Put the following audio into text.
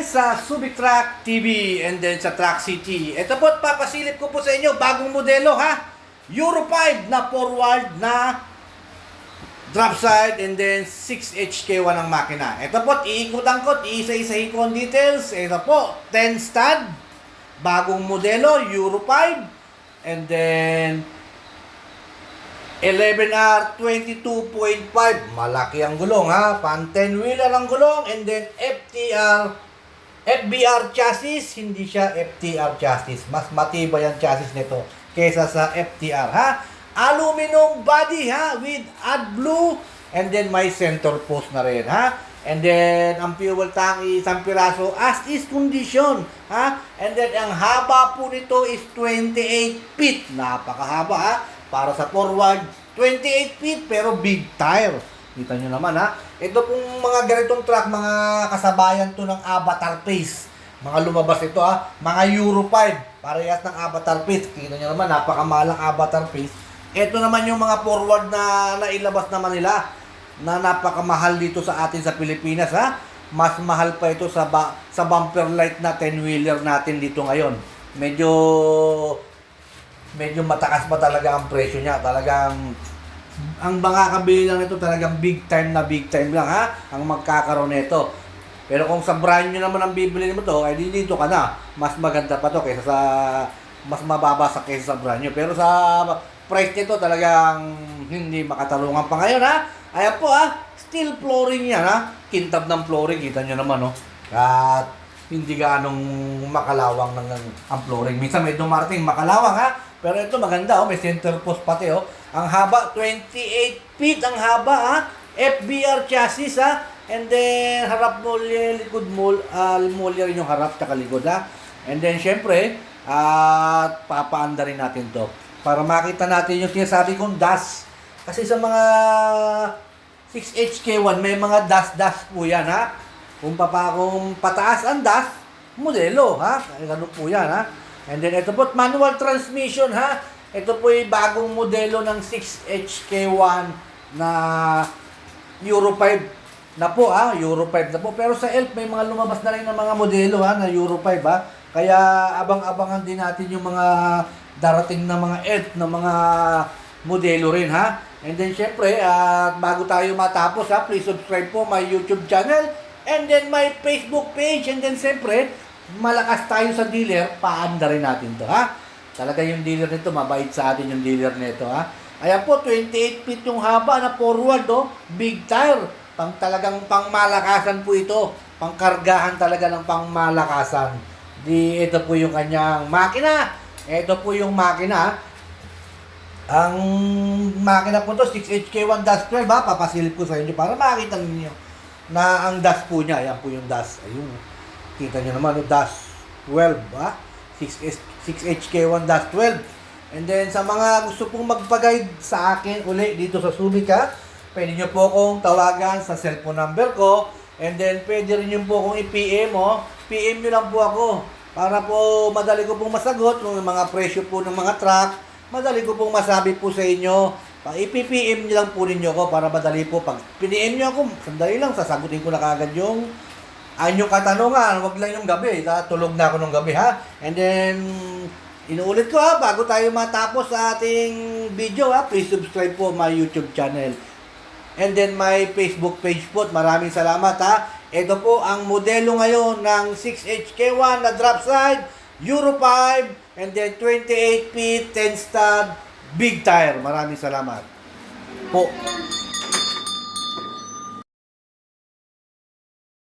sa Subic Truck TV and then sa Truck City. Ito po, papasilip ko po sa inyo, bagong modelo ha. Euro 5 na forward na drop side and then 6HK1 ang makina. Ito po, iikutan ko, iisa-isahin ko ang details. Ito po, 10 stud, bagong modelo, Euro 5 and then 11R 22.5, malaki ang gulong ha, pan 10 wheeler ang gulong and then FBR chassis, hindi siya FTR chassis, mas matibay ang chassis nito kaysa sa FTR ha. Aluminum body ha, with AdBlue and then may center post na rin ha. And then ang fuel tank isang piraso as is condition ha. And then ang haba po nito is 28 feet, napakahaba ha. Para sa forward, 28 feet pero big tire. Kita nyo naman ha. Ito pong mga ganitong truck, mga kasabayan to ng Avatar Pace. Mga lumabas ito ha. Mga Euro 5. Parehas ng Avatar Pace. Kita nyo naman, napakamalang Avatar Pace. Ito naman yung mga forward na nailabas naman nila. Na napakamahal dito sa atin sa Pilipinas ha. Mas mahal pa ito sa bumper light na 10-wheeler natin dito ngayon. Medyo matakas pa talaga ang presyo niya. Talagang, ang makakabili lang nito talagang big time lang ha, ang magkakaroon nito. Pero kung sa brand nyo naman ang bibili mo to, ay dito ka na. Mas maganda pa to kaysa sa, mas mababa sa kaysa sa brand nyo. Pero sa price nito talagang hindi makatalungan pa ngayon ha. Ayan po ha, steel flooring yan ha. Kintab ng flooring, kita nyo naman no. At hindi ganong makalawang ang flooring. Minsan may dumarating makalawang ha. Pero ito maganda, may center post pati. Ang haba, 28 feet ang haba. Ha? FBR chassis. Ha? And then, harap molye, likod molye rin yung harap at likod. Ha? And then, syempre, papaanda rin natin to para makita natin yung sinasabi kong dash. Kasi sa mga 6HK1, may mga dash po yan. Ha? Kung pataas ang dash, modelo. Ha? Ganun po yan. Ha? And then ito po, manual transmission ha. Ito po yung bagong modelo ng 6HK1 na Euro 5 na po ha. Euro 5 na po. Pero sa ELF may mga lumabas na rin ng mga modelo ha na Euro 5 ha. Kaya abang-abangan din natin yung mga darating na mga ELF na mga modelo rin ha. And then syempre, bago tayo matapos ha, please subscribe po my YouTube channel and then my Facebook page. And then syempre, malakas tayo sa dealer, paanda rin natin to ha. Talaga yung dealer nito, mabait sa atin yung dealer nito ha. Ayan po, 28 feet yung haba na forward big tire. Talagang pangmalakasan po ito. Pangkargahan talaga ng pangmalakasan. Ito po yung kanyang makina. Ito po yung makina. Ang makina po to 6HK1-12 ha. Papasilip ko sa inyo para makita niyo na ang dash po niya. Ayan po yung dash. Ayun. Kita nyo naman, dash 12, ha? 6HK1-12. And then, sa mga gusto pong magpa-guide sa akin uli dito sa Subic, ha? Pwede nyo po akong tawagan sa cellphone number ko. And then, pwede rin nyo po akong i-PM, PM nyo lang po ako. Para po, madali ko pong masagot kung mga presyo po ng mga truck. Madali ko pong masabi po sa inyo. I-PM nyo lang po ninyo ko para madali po. Pag PM nyo ako, sandali lang, sasagutin ko na kagad yung yung katanungan, wag lang yung gabi. Tulog na ako nung gabi ha. And then, inuulit ko ha, bago tayo matapos sa ating video ha, please subscribe po my YouTube channel. And then my Facebook page po. Maraming salamat ha. Ito po ang modelo ngayon ng 6HK1 na drop side, Euro 5, and then 28 feet, 10 stud, big tire. Maraming salamat po.